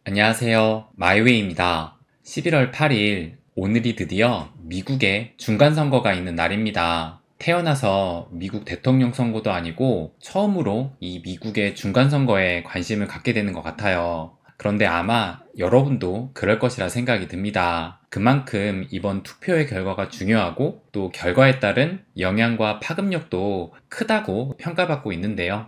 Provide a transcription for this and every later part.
안녕하세요. 마이웨이입니다. 11월 8일, 오늘이 드디어 미국에 중간선거가 있는 날입니다. 태어나서 미국 대통령 선거도 아니고 처음으로 이 미국의 중간선거에 관심을 갖게 되는 것 같아요. 그런데 아마 여러분도 그럴 것이라 생각이 듭니다. 그만큼 이번 투표의 결과가 중요하고 또 결과에 따른 영향과 파급력도 크다고 평가받고 있는데요.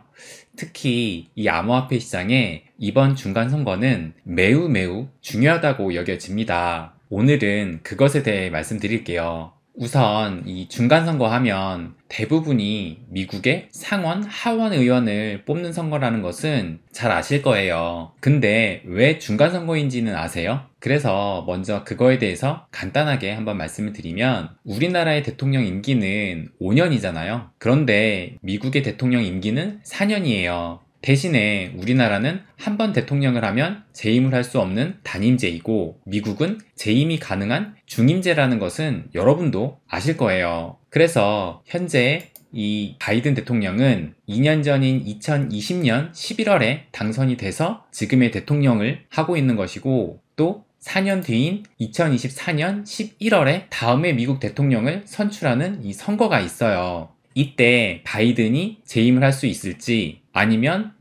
특히 이 암호화폐 시장에 이번 중간선거는 매우 중요하다고 여겨집니다. 오늘은 그것에 대해 말씀드릴게요. 우선 이 중간선거 하면 대부분이 미국의 상원, 하원 의원을 뽑는 선거라는 것은 잘 아실 거예요. 근데 왜 중간선거인지는 아세요? 그래서 먼저 그거에 대해서 간단하게 한번 말씀을 드리면 우리나라의 대통령 임기는 5년이잖아요. 그런데 미국의 대통령 임기는 4년이에요. 대신에 우리나라는 한 번 대통령을 하면 재임을 할 수 없는 단임제이고 미국은 재임이 가능한 중임제라는 것은 여러분도 아실 거예요. 그래서 현재 이 바이든 대통령은 2년 전인 2020년 11월에 당선이 돼서 지금의 대통령을 하고 있는 것이고 또 4년 뒤인 2024년 11월에 다음에 미국 대통령을 선출하는 이 선거가 있어요. 이때 바이든이 재임을 할 수 있을지 아니면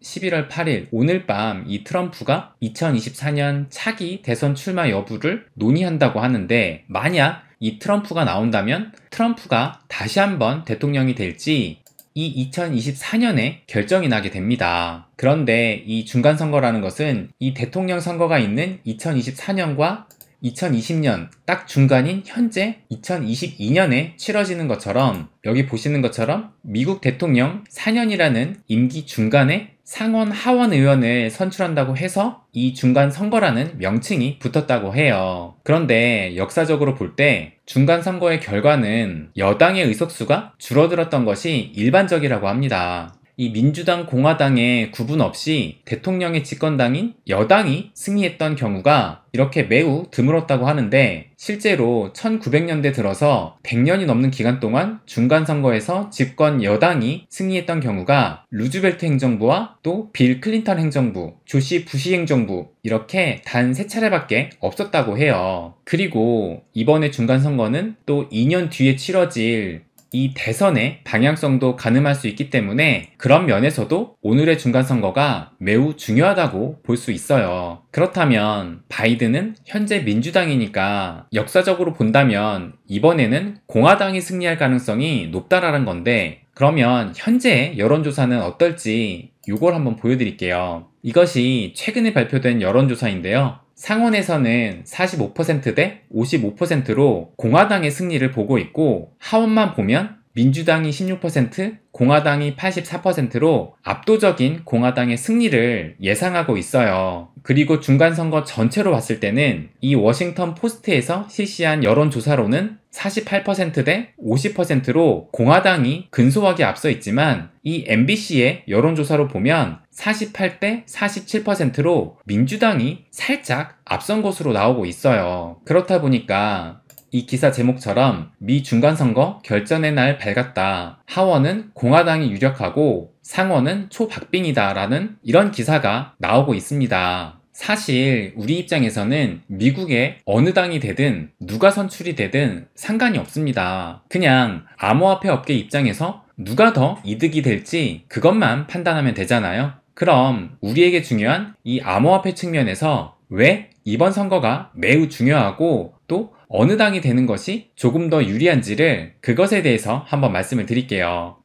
11월 8일 오늘 밤 이 트럼프가 2024년 차기 대선 출마 여부를 논의한다고 하는데 만약 이 트럼프가 나온다면 트럼프가 다시 한번 대통령이 될지 이 2024년에 결정이 나게 됩니다. 그런데 이 중간선거라는 것은 이 대통령 선거가 있는 2024년과 2020년 딱 중간인 현재 2022년에 치러지는 것처럼 여기 보시는 것처럼 미국 대통령 4년이라는 임기 중간에 상원, 하원 의원을 선출한다고 해서 이 중간 선거라는 명칭이 붙었다고 해요. 그런데 역사적으로 볼 때 중간 선거의 결과는 여당의 의석수가 줄어들었던 것이 일반적이라고 합니다. 이 민주당, 공화당의 구분 없이 대통령의 집권당인 여당이 승리했던 경우가 이렇게 매우 드물었다고 하는데 실제로 1900년대 들어서 100년이 넘는 기간 동안 중간선거에서 집권 여당이 승리했던 경우가 루즈벨트 행정부와 또 빌 클린턴 행정부, 조시 부시 행정부 이렇게 단 3차례밖에 없었다고 해요. 그리고 이번에 중간선거는 또 2년 뒤에 치러질 이 대선의 방향성도 가늠할 수 있기 때문에 그런 면에서도 오늘의 중간선거가 매우 중요하다고 볼 수 있어요. 그렇다면 바이든은 현재 민주당이니까 역사적으로 본다면 이번에는 공화당이 승리할 가능성이 높다라는 건데 그러면 현재의 여론조사는 어떨지 이걸 한번 보여드릴게요. 이것이 최근에 발표된 여론조사인데요. 상원에서는 45%대 55%로 공화당의 승리를 보고 있고 하원만 보면 민주당이 16%, 공화당이 84%로 압도적인 공화당의 승리를 예상하고 있어요. 그리고 중간선거 전체로 봤을 때는 이 워싱턴 포스트에서 실시한 여론조사로는 48%대 50%로 공화당이 근소하게 앞서 있지만 이 MBC의 여론조사로 보면 48대 47%로 민주당이 살짝 앞선 것으로 나오고 있어요. 그렇다 보니까 이 기사 제목처럼 미 중간선거 결전의 날 밝았다. 하원은 공화당이 유력하고 상원은 초박빙이다 라는 이런 기사가 나오고 있습니다. 사실 우리 입장에서는 미국의 어느 당이 되든 누가 선출이 되든 상관이 없습니다. 그냥 암호화폐 업계 입장에서 누가 더 이득이 될지 그것만 판단하면 되잖아요. 그럼 우리에게 중요한 이 암호화폐 측면에서 왜 이번 선거가 매우 중요하고 또 어느 당이 되는 것이 조금 더 유리한지를 그것에 대해서 한번 말씀을 드릴게요.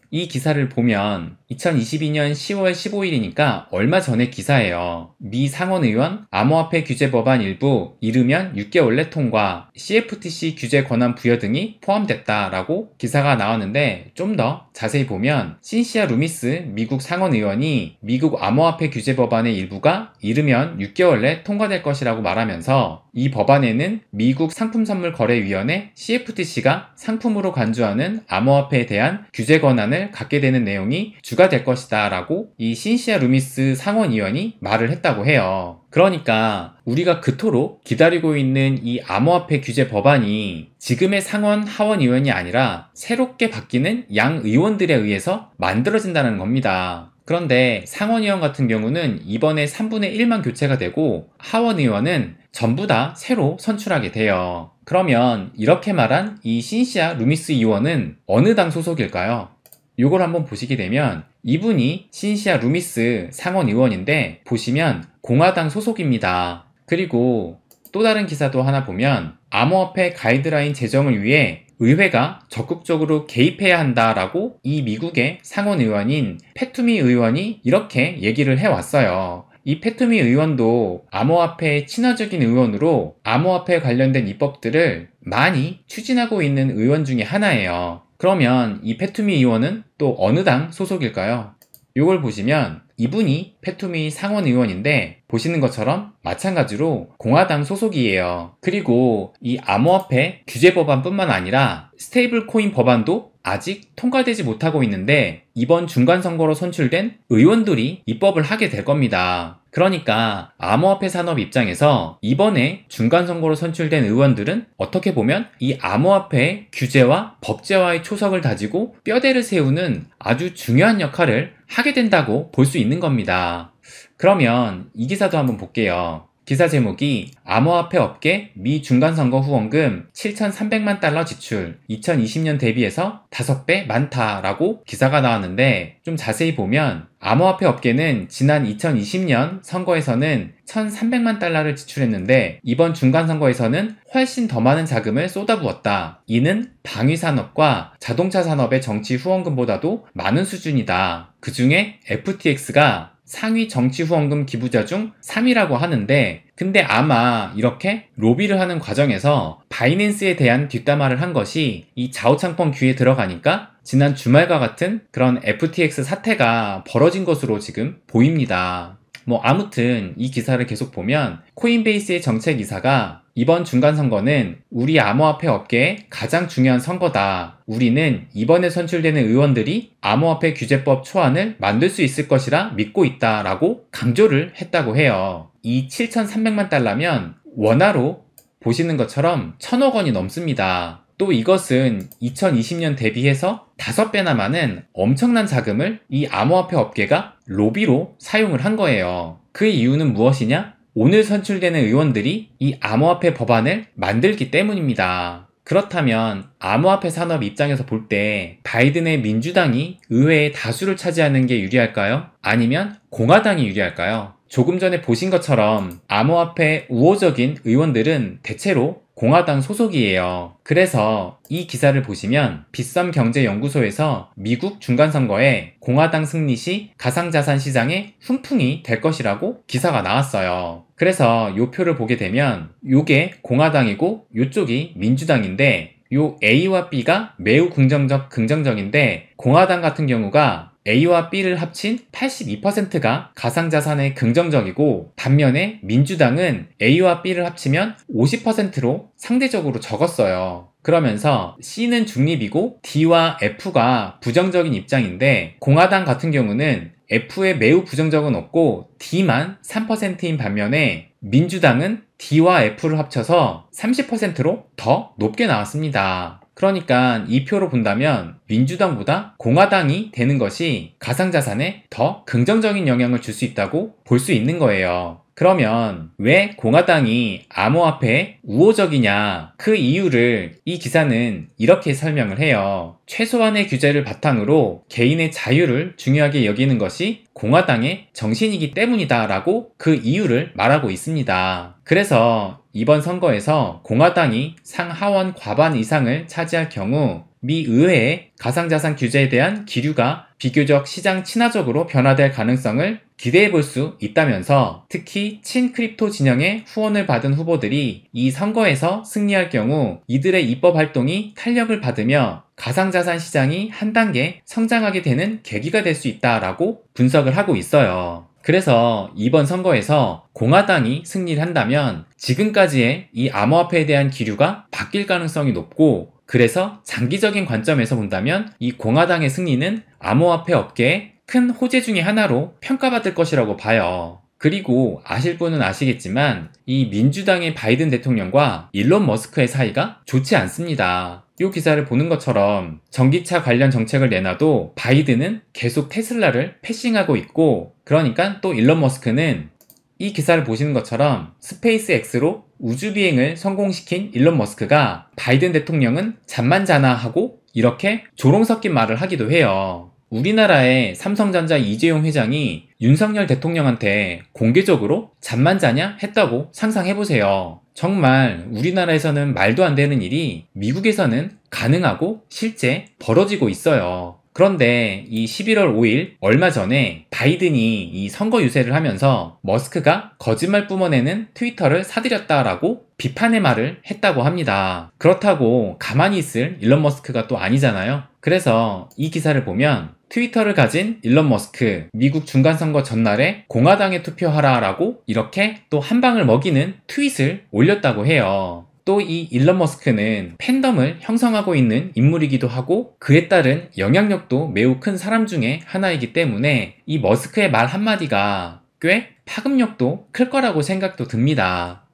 이 기사를 보면 2022년 10월 15일이니까 얼마 전의 기사예요. 미 상원의원 암호화폐 규제 법안 일부 이르면 6개월 내 통과, CFTC 규제 권한 부여 등이 포함됐다라고 기사가 나왔는데 좀 더 자세히 보면 신시아 루미스 미국 상원의원이 미국 암호화폐 규제 법안의 일부가 이르면 6개월 내 통과될 것이라고 말하면서 이 법안에는 미국 상품선물거래위원회 CFTC가 상품으로 간주하는 암호화폐에 대한 규제 권한을 갖게 되는 내용이 주가 될 것이다 라고 이 신시아 루미스 상원의원이 말을 했다고 해요. 그러니까 우리가 그토록 기다리고 있는 이 암호화폐 규제 법안이 지금의 상원, 하원 의원이 아니라 새롭게 바뀌는 양 의원들에 의해서 만들어진다는 겁니다. 그런데 상원의원 같은 경우는 이번에 3분의 1만 교체가 되고 하원의원은 전부 다 새로 선출하게 돼요. 그러면 이렇게 말한 이 신시아 루미스 의원은 어느 당 소속일까요? 요걸 한번 보시게 되면 이분이 신시아 루미스 상원 의원인데 보시면 공화당 소속입니다. 그리고 또 다른 기사도 하나 보면 암호화폐 가이드라인 제정을 위해 의회가 적극적으로 개입해야 한다라고 이 미국의 상원 의원인 패투미 의원이 이렇게 얘기를 해왔어요. 이 패투미 의원도 암호화폐의 친화적인 의원으로 암호화폐 관련된 입법들을 많이 추진하고 있는 의원 중에 하나예요. 그러면 이 패투미 의원은 또 어느 당 소속일까요? 이걸 보시면 이분이 패투미 상원 의원인데 보시는 것처럼 마찬가지로 공화당 소속이에요. 그리고 이 암호화폐 규제 법안뿐만 아니라 스테이블 코인 법안도 아직 통과되지 못하고 있는데 이번 중간선거로 선출된 의원들이 입법을 하게 될 겁니다. 그러니까 암호화폐 산업 입장에서 이번에 중간선거로 선출된 의원들은 어떻게 보면 이 암호화폐 규제와 법제화의 초석을 다지고 뼈대를 세우는 아주 중요한 역할을 하게 된다고 볼 수 있는 겁니다. 그러면 이 기사도 한번 볼게요. 기사 제목이 암호화폐 업계 미 중간선거 후원금 7,300만 달러 지출 2020년 대비해서 5배 많다라고 기사가 나왔는데 좀 자세히 보면 암호화폐 업계는 지난 2020년 선거에서는 1,300만 달러를 지출했는데 이번 중간선거에서는 훨씬 더 많은 자금을 쏟아부었다. 이는 방위산업과 자동차 산업의 정치 후원금보다도 많은 수준이다. 그 중에 FTX가 상위 정치 후원금 기부자 중 3위라고 하는데 근데 아마 이렇게 로비를 하는 과정에서 바이낸스에 대한 뒷담화를 한 것이 이 좌우창펑 귀에 들어가니까 지난 주말과 같은 그런 FTX 사태가 벌어진 것으로 지금 보입니다. 아무튼 이 기사를 계속 보면 코인베이스의 정책이사가 이번 중간선거는 우리 암호화폐 업계의 가장 중요한 선거다. 우리는 이번에 선출되는 의원들이 암호화폐 규제법 초안을 만들 수 있을 것이라 믿고 있다 라고 강조를 했다고 해요. 이 7,300만 달러면 원화로 보시는 것처럼 1,000억 원이 넘습니다. 또 이것은 2020년 대비해서 5배나 많은 엄청난 자금을 이 암호화폐 업계가 로비로 사용을 한 거예요. 그 이유는 무엇이냐? 오늘 선출되는 의원들이 이 암호화폐 법안을 만들기 때문입니다. 그렇다면 암호화폐 산업 입장에서 볼 때 바이든의 민주당이 의회의 다수를 차지하는 게 유리할까요? 아니면 공화당이 유리할까요? 조금 전에 보신 것처럼 암호화폐 우호적인 의원들은 대체로 공화당 소속이에요. 그래서 이 기사를 보시면 빗썸경제연구소에서 미국 중간선거에 공화당 승리 시 가상자산 시장에 훈풍이 될 것이라고 기사가 나왔어요. 그래서 요 표를 보게 되면 요게 공화당이고 요쪽이 민주당인데 요 A와 B가 매우 긍정적인데 공화당 같은 경우가 A와 B를 합친 82%가 가상자산에 긍정적이고 반면에 민주당은 A와 B를 합치면 50%로 상대적으로 적었어요. 그러면서 C는 중립이고 D와 F가 부정적인 입장인데 공화당 같은 경우는 F에 매우 부정적은 없고 D만 3%인 반면에 민주당은 D와 F를 합쳐서 30%로 더 높게 나왔습니다. 그러니까 이 표로 본다면 민주당보다 공화당이 되는 것이 가상자산에 더 긍정적인 영향을 줄 수 있다고 볼 수 있는 거예요. 그러면 왜 공화당이 암호화폐에 우호적이냐? 그 이유를 이 기사는 이렇게 설명을 해요. 최소한의 규제를 바탕으로 개인의 자유를 중요하게 여기는 것이 공화당의 정신이기 때문이다 라고 그 이유를 말하고 있습니다. 그래서 이번 선거에서 공화당이 상하원 과반 이상을 차지할 경우 미 의회의 가상자산 규제에 대한 기류가 비교적 시장 친화적으로 변화될 가능성을 기대해 볼 수 있다면서 특히 친크립토 진영의 후원을 받은 후보들이 이 선거에서 승리할 경우 이들의 입법 활동이 탄력을 받으며 가상자산 시장이 한 단계 성장하게 되는 계기가 될 수 있다라고 분석을 하고 있어요. 그래서 이번 선거에서 공화당이 승리를 한다면 지금까지의 이 암호화폐에 대한 기류가 바뀔 가능성이 높고 그래서 장기적인 관점에서 본다면 이 공화당의 승리는 암호화폐 업계의 큰 호재 중의 하나로 평가받을 것이라고 봐요. 그리고 아실 분은 아시겠지만 이 민주당의 바이든 대통령과 일론 머스크의 사이가 좋지 않습니다. 이 기사를 보는 것처럼 전기차 관련 정책을 내놔도 바이든은 계속 테슬라를 패싱하고 있고, 그러니까 또 일론 머스크는 이 기사를 보시는 것처럼 스페이스X로 우주비행을 성공시킨 일론 머스크가 바이든 대통령은 잠만 자나 하고 이렇게 조롱 섞인 말을 하기도 해요. 우리나라의 삼성전자 이재용 회장이 윤석열 대통령한테 공개적으로 잠만 자냐 했다고 상상해보세요. 정말 우리나라에서는 말도 안 되는 일이 미국에서는 가능하고 실제 벌어지고 있어요. 그런데 이 11월 5일 얼마 전에 바이든이 이 선거 유세를 하면서 머스크가 거짓말 뿜어내는 트위터를 사들였다라고 비판의 말을 했다고 합니다. 그렇다고 가만히 있을 일론 머스크가 또 아니잖아요. 그래서 이 기사를 보면 트위터를 가진 일론 머스크, 미국 중간선거 전날에 공화당에 투표하라 라고 이렇게 또 한 방을 먹이는 트윗을 올렸다고 해요. 또 이 일론 머스크는 팬덤을 형성하고 있는 인물이기도 하고 그에 따른 영향력도 매우 큰 사람 중에 하나이기 때문에 이 머스크의 말 한마디가 꽤 파급력도 클 거라고 생각도 듭니다.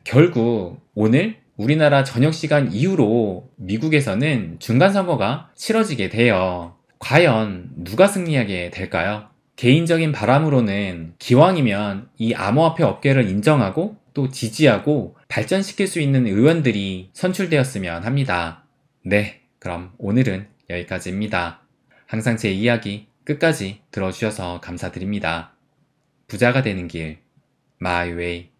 결국 오늘 우리나라 저녁 시간 이후로 미국에서는 중간선거가 치러지게 돼요. 과연 누가 승리하게 될까요? 개인적인 바람으로는 기왕이면 이 암호화폐 업계를 인정하고 또 지지하고 발전시킬 수 있는 의원들이 선출되었으면 합니다. 네, 그럼 오늘은 여기까지입니다. 항상 제 이야기 끝까지 들어주셔서 감사드립니다. 부자가 되는 길, 마이 웨이.